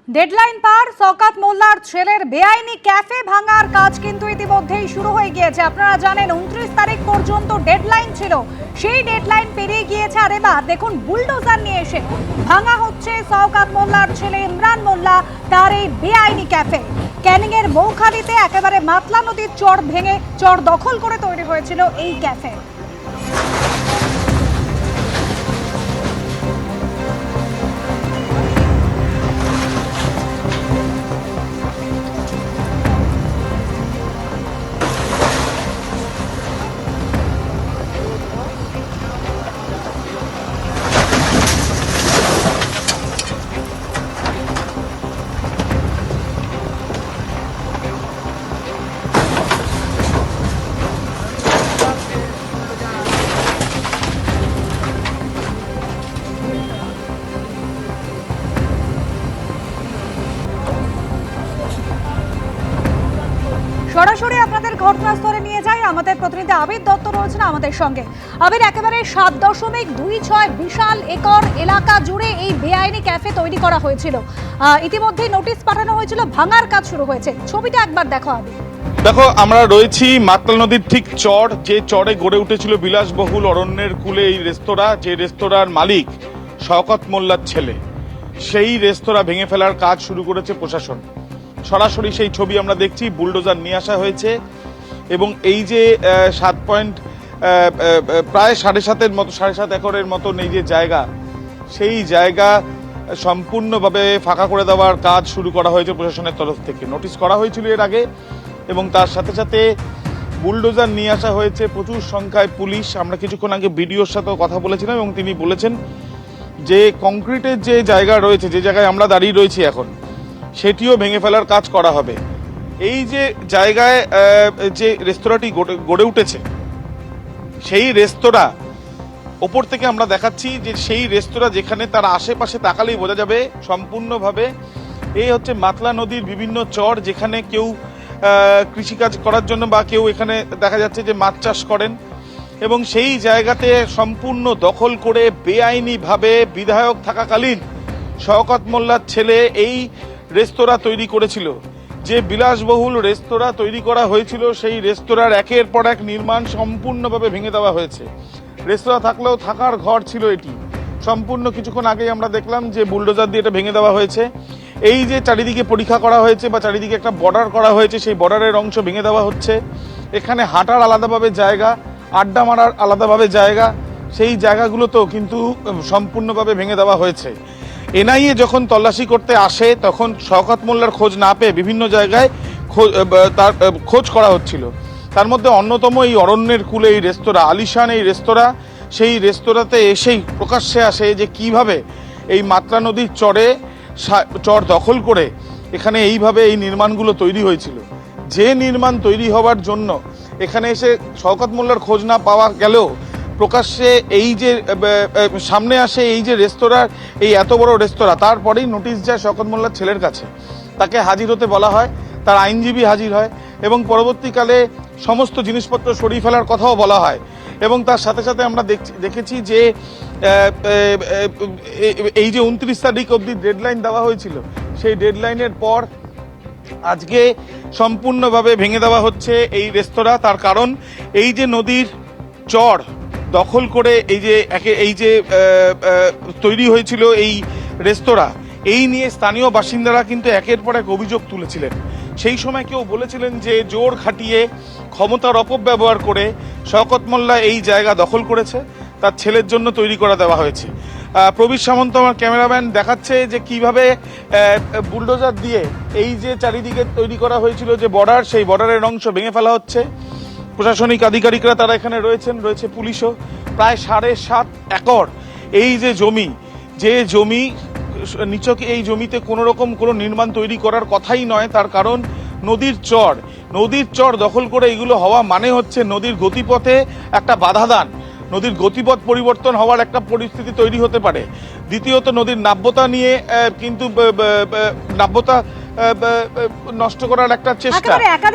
Deadline পার শওকত মোল্লার ছেলের বেআইনি ক্যাফে ভাঙার কাজ কিন্তু ইতিমধ্যেই শুরু হয়ে গিয়েছে। আপনারা জানেন 29 তারিখ পর্যন্ত ডেডলাইন ছিল, সেই ডেডলাইন পেরিয়ে গিয়েছে। আর এবার দেখুন বুলডোজার নিয়ে এসে ভাঙা হচ্ছে শওকত মোল্লার ছেলে ইমরান মোল্লা তার এই বেআইনি ক্যাফে। ক্যানিং এর মৌখালিতে একেবারে মাতলা নদীর চর ভেঙে চর দখল করে তৈরি হয়েছিল এই ক্যাফে। সরাসরি আপনাদের ঘটনাস্থলে নিয়ে যাই, আমাদের প্রতিনিধি আবির দত্ত রয়েছেন আমাদের সঙ্গে। আবির, একেবারে 7.26 বিশাল একর এলাকা জুড়ে এই বেআইনি ক্যাফে তৈরি করা হয়েছিল, ইতিমধ্যে নোটিশ পাঠানো হয়েছিল, ভাঙার কাজ শুরু হয়েছে। ছবিটা একবার দেখো আবির। দেখো, আমরা রয়েছি মাতলা নদীর ঠিক চর, যে চরে গড়ে উঠেছিল বিলাসবহুল অরণ্যের কূলে এই রেস্তোরাঁ, যে রেস্তোরাঁর মালিক শওকত মোল্লার ছেলে। সেই রেস্তোরাঁ ভেঙে ফেলার কাজ শুরু করেছে প্রশাসন। সরাসরি সেই ছবি আমরা দেখছি, বুলডোজার নিয়ে আসা হয়েছে এবং এই যে প্রায় 7.5 একরের মতন এই যে জায়গা, সেই জায়গা সম্পূর্ণভাবে ফাঁকা করে দেওয়ার কাজ শুরু করা হয়েছে প্রশাসনের তরফ থেকে। নোটিশ করা হয়েছিল এর আগে এবং তার সাথে সাথে বুলডোজার নিয়ে আসা হয়েছে, প্রচুর সংখ্যায় পুলিশ। আমরা কিছুক্ষণ আগে বিডিওর সাথেও কথা বলেছিলাম এবং তিনি বলেছেন যে কংক্রিটের যে জায়গা রয়েছে, যে জায়গায় আমরা দাঁড়িয়ে রয়েছি এখন, সেটিও ভেঙে ফেলার কাজ করা হবে। এই যে জায়গায় যে রেস্তোরাঁটি গড়ে উঠেছে, সেই রেস্তোরাঁ ওপর থেকে আমরা দেখাচ্ছি যে সেই রেস্তোরাঁ যেখানে তার আশেপাশে তাকালেই বোঝা যাবে সম্পূর্ণভাবে এই হচ্ছে মাতলা নদীর বিভিন্ন চর, যেখানে কেউ কৃষিকাজ করার জন্য বা কেউ এখানে দেখা যাচ্ছে যে মাছ চাষ করেন, এবং সেই জায়গাতে সম্পূর্ণ দখল করে বেআইনিভাবে বিধায়ক থাকাকালীন শওকত মোল্লার ছেলে এই রেস্তোরাঁ তৈরি করেছিল। যে বিলাসবহুল রেস্তোরাঁ তৈরি করা হয়েছিল, সেই রেস্তোরাঁর একের পর এক নির্মাণ সম্পূর্ণভাবে ভেঙে দেওয়া হয়েছে। রেস্তোরাঁ থাকলেও থাকার ঘর ছিল এটি সম্পূর্ণ। কিছুক্ষণ আগেই আমরা দেখলাম যে বুলডোজার দিয়ে এটা ভেঙে দেওয়া হয়েছে। এই যে চারিদিকে পরীক্ষা করা হয়েছে বা চারিদিকে একটা বর্ডার করা হয়েছে, সেই বর্ডারের অংশ ভেঙে দেওয়া হচ্ছে। এখানে হাঁটার আলাদাভাবে জায়গা, আড্ডা মারার আলাদাভাবে জায়গা, সেই জায়গাগুলোতেও কিন্তু সম্পূর্ণভাবে ভেঙে দেওয়া হয়েছে। এনআইএ যখন তল্লাশি করতে আসে তখন শওকত মোল্লার খোঁজ না পেয়ে বিভিন্ন জায়গায় তার খোঁজ করা হচ্ছিল। তার মধ্যে অন্যতম এই অরণ্যের কূলে এই রেস্তোরাঁ, আলিশান এই রেস্তোরাঁ, সেই রেস্তোরাঁতে এসেই প্রকাশ্যে আসে যে কিভাবে এই মাতলা নদীর চর দখল করে এখানে এইভাবে এই নির্মাণগুলো তৈরি হয়েছিল। যে নির্মাণ তৈরি হওয়ার জন্য এখানে এসে শওকত মোল্লার খোঁজ না পাওয়া গেলেও প্রকাশ্যে এই যে সামনে আসে এই যে রেস্তোরাঁর, এই এত বড় রেস্তোরাঁ, তারপরেই নোটিশ যায় শওকত মোল্লার ছেলের কাছে। তাকে হাজির হতে বলা হয়, তার আইনজীবী হাজির হয় এবং পরবর্তীকালে সমস্ত জিনিসপত্র সরিয়ে ফেলার কথাও বলা হয়। এবং তার সাথে সাথে আমরা দেখেছি যে এই যে 29 তারিখ অবধি ডেডলাইন দেওয়া হয়েছিল, সেই ডেডলাইনের পর আজকে সম্পূর্ণভাবে ভেঙে দেওয়া হচ্ছে এই রেস্তোরাঁ। তার কারণ এই যে নদীর চর দখল করে এই যে তৈরি হয়েছিল এই রেস্তোরাঁ, এই নিয়ে স্থানীয় বাসিন্দারা কিন্তু একের পর এক অভিযোগ তুলেছিলেন। সেই সময় কেউ বলেছিলেন যে জোর খাটিয়ে ক্ষমতার অপব্যবহার করে শওকত মোল্লা এই জায়গা দখল করেছে, তার ছেলের জন্য তৈরি করে দেওয়া হয়েছে। প্রবীর সামন্ত আমার ক্যামেরাম্যান দেখাচ্ছে যে কিভাবে বুলডোজার দিয়ে এই যে চারিদিকে তৈরি করা হয়েছিল যে বর্ডার, সেই বর্ডারের অংশ ভেঙে ফেলা হচ্ছে। প্রশাসনিক আধিকারিকরা তারা এখানে রয়েছে পুলিশও। প্রায় 7.5 একর এই যে জমি নিচকে, এই জমিতে কোনো রকম কোনো নির্মাণ তৈরি করার কথাই নয়। তার কারণ নদীর চর দখল করে এগুলো হওয়া মানে হচ্ছে নদীর গতিপথে একটা বাধা দান, নদীর গতিপথ পরিবর্তন হওয়ার একটা পরিস্থিতি তৈরি হতে পারে। দ্বিতীয়ত নদীর নাব্যতা নিয়ে কিন্তু নাব্যতা নষ্ট করার একটা চেষ্টা,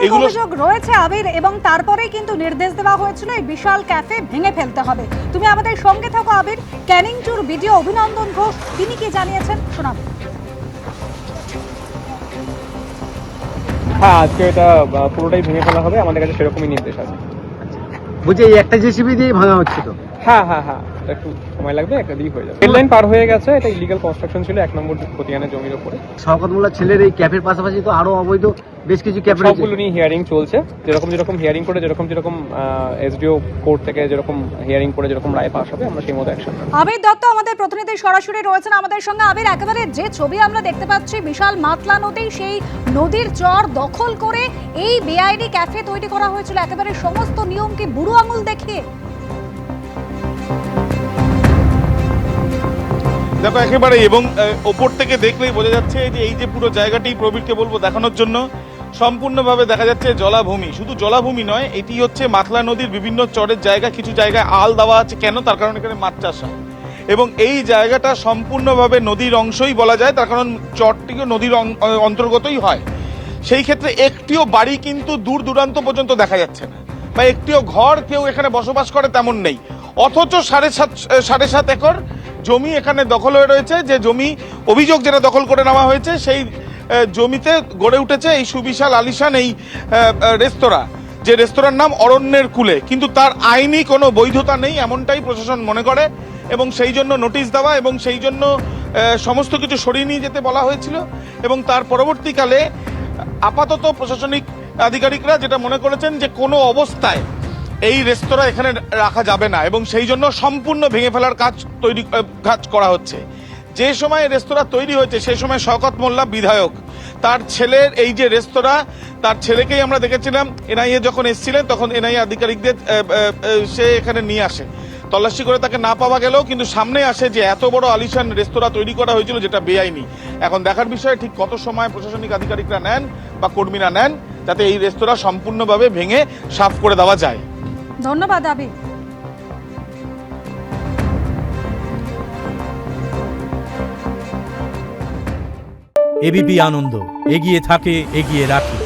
এগুলো রয়েছে আবির। এবং তারপরেই কিন্তু নির্দেশ দেওয়া হয়েছিল এই বিশাল ক্যাফে ভেঙে ফেলতে হবে। তুমি আমাদের সঙ্গে থাকো আবির। ক্যানিং টুর ভিডিও অভিনন্দন ঘোষ তিনি কি জানিয়েছেন শোনাবো। হ্যাঁ, আজকে এটা পুরোটাই ভেঙে ফেলা হবে, আমাদের কাছে সেরকমই নির্দেশ আছে। বলছি এই একটা জেসিবি দিয়ে ভাঙা হচ্ছে তো? হ্যাঁ, এটা একটু সময় লাগবে, একটা দিক হয়ে যাবে। ডেডলাইন পার হয়ে গেছে, এটা ইলিগাল কনস্ট্রাকশন ছিল 1 নম্বর খতিয়ানের জমির উপরে। শওকত মোল্লার ছেলের এই ক্যাফের পাশাপাশি তো আরো অবৈধ বেশ কিছু ক্যাফে রয়েছে। সবগুলো নিয়ে হিয়ারিং চলছে, যেরকম হিয়ারিং করে যেরকম এসডিও কোর্ট থেকে যেরকম হিয়ারিং করে যেরকম রায় পাস হবে, আমরা সেই মতো অ্যাকশন নেব। আবির দত্ত আমাদের প্রতিনিধি সরাসরি রয়েছেন আমাদের সঙ্গে। আবির, একেবারে যে ছবি আমরা দেখতে পাচ্ছি বিশাল মাতলা নদী, সেই নদীর চর দখল করে এই বেআইনি ক্যাফে তৈরি করা হয়েছিল, একেবারে সমস্ত নিয়ম কি বুড়ো আঙুল দেখিয়ে? দেখো একেবারে, এবং ওপর থেকে দেখলেই বোঝা যাচ্ছে যে এই যে পুরো জায়গাটি প্রবীরকে বলবো দেখানোর জন্য সম্পূর্ণভাবে দেখা যাচ্ছে জলাভূমি। শুধু জলাভূমি নয়, এটি হচ্ছে মাতলা নদীর বিভিন্ন চরের জায়গা, কিছু জায়গায় আল দেওয়া আছে। কেন? তার কারণ এখানে মাছ চাষ হয় এবং এই জায়গাটা সম্পূর্ণভাবে নদীর অংশই বলা যায়, তার কারণ চরটিও নদীর অন্তর্গতই হয়। সেই ক্ষেত্রে একটিও বাড়ি কিন্তু দূর দূরান্ত পর্যন্ত দেখা যাচ্ছে না, বা একটিও ঘর কেউ এখানে বসবাস করে তেমন নেই। অথচ 7.5 একর জমি এখানে দখল হয়ে রয়েছে। যে জমি অভিযোগ যেটা দখল করে নেওয়া হয়েছে, সেই জমিতে গড়ে উঠেছে এই সুবিশাল আলিশান এই রেস্তোরাঁ, যে রেস্তোরাঁর নাম অরণ্যের কূলে। কিন্তু তার আইনি কোনো বৈধতা নেই এমনটাই প্রশাসন মনে করে, এবং সেই জন্য নোটিশ দেওয়া এবং সেই জন্য সমস্ত কিছু সরিয়ে নিয়ে যেতে বলা হয়েছিল। এবং তার পরবর্তীকালে আপাতত প্রশাসনিক আধিকারিকরা যেটা মনে করেছেন যে কোনো অবস্থায় এই রেস্তোরাঁ এখানে রাখা যাবে না, এবং সেই জন্য সম্পূর্ণ ভেঙে ফেলার কাজ করা হচ্ছে। যে সময় রেস্তোরাঁ তৈরি হয়েছে সেই সময় শওকত মোল্লা বিধায়ক, তার ছেলের এই যে রেস্তোরাঁ, তার ছেলেকেই আমরা দেখেছিলাম এনআইএ যখন এসেছিলেন, তখন এনআইএ আধিকারিকদের সে এখানে নিয়ে আসে। তল্লাশি করে তাকে না পাওয়া গেলেও কিন্তু সামনে আসে যে এত বড় আলিশান রেস্তোরাঁ তৈরি করা হয়েছিল, যেটা বেআইনি। এখন দেখার বিষয় ঠিক কত সময় প্রশাসনিক আধিকারিকরা নেন বা কর্মীরা নেন, যাতে এই রেস্তোরাঁ সম্পূর্ণভাবে ভেঙে সাফ করে দেওয়া যায়। ধন্যবাদ আবির। এবিপি আনন্দ, এগিয়ে থাকে, এগিয়ে রাখে।